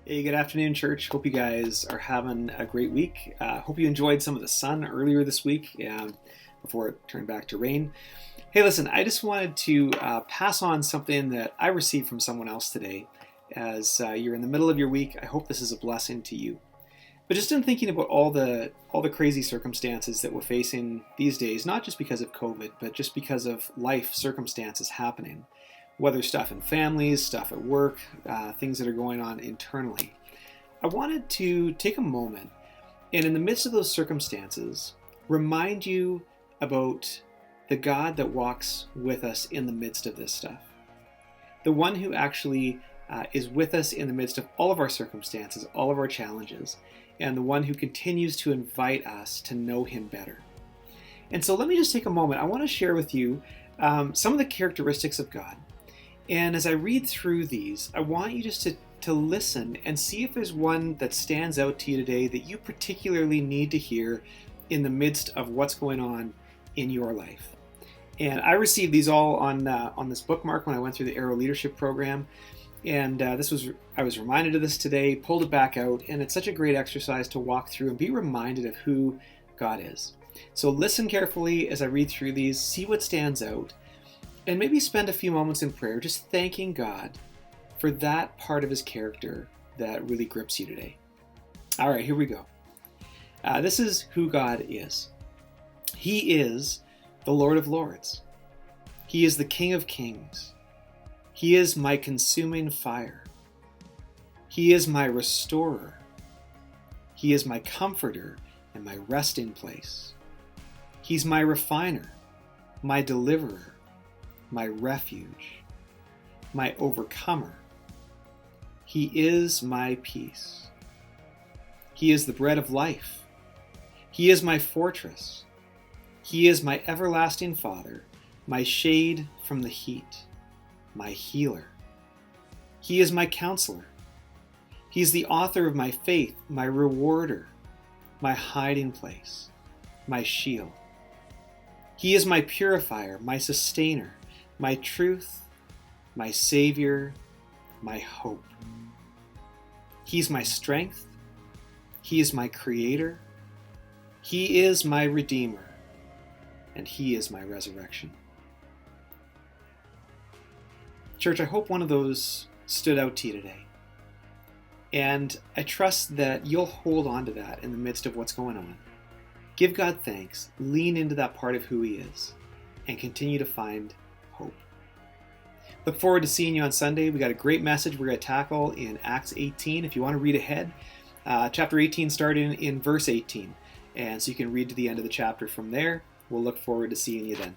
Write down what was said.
Hey, good afternoon, church. Hope you guys are having a great week. Hope you enjoyed some of the sun earlier this week before it turned back to rain. Hey, listen, I just wanted to pass on something that I received from someone else today. As you're in the middle of your week, I hope this is a blessing to you. But just in thinking about all the crazy circumstances that we're facing these days, not just because of COVID, but just because of life circumstances happening, whether stuff in families, stuff at work, things that are going on internally. I wanted to take a moment and, in the midst of those circumstances, remind you about the God that walks with us in the midst of this stuff. The one who actually is with us in the midst of all of our circumstances, all of our challenges, and the one who continues to invite us to know him better. And so let me just take a moment. I want to share with you some of the characteristics of God. And as I read through these, I want you just to listen and see if there's one that stands out to you today that you particularly need to hear in the midst of what's going on in your life. And I received these all on this bookmark when I went through the Arrow Leadership Program. And I was reminded of this today, pulled it back out, and it's such a great exercise to walk through and be reminded of who God is. So listen carefully as I read through these, see what stands out, and maybe spend a few moments in prayer just thanking God for that part of his character that really grips you today. All right, here we go. This is who God is. He is the Lord of Lords. He is the King of Kings. He is my consuming fire. He is my restorer. He is my comforter and my resting place. He's my refiner, my deliverer, my refuge, my overcomer. He is my peace. He is the bread of life. He is my fortress. He is my everlasting Father, my shade from the heat, my healer. He is my counselor. He is the author of my faith, my rewarder, my hiding place, my shield. He is my purifier, my sustainer, my truth, my Savior, my hope. He's my strength. He is my creator. He is my redeemer. And he is my resurrection. Church, I hope one of those stood out to you today. And I trust that you'll hold on to that in the midst of what's going on. Give God thanks, lean into that part of who he is, and continue to find hope. Look forward to seeing you on Sunday. We got a great message we're going to tackle in Acts 18. If you want to read ahead, chapter 18 starting in verse 18. And so you can read to the end of the chapter from there. We'll look forward to seeing you then.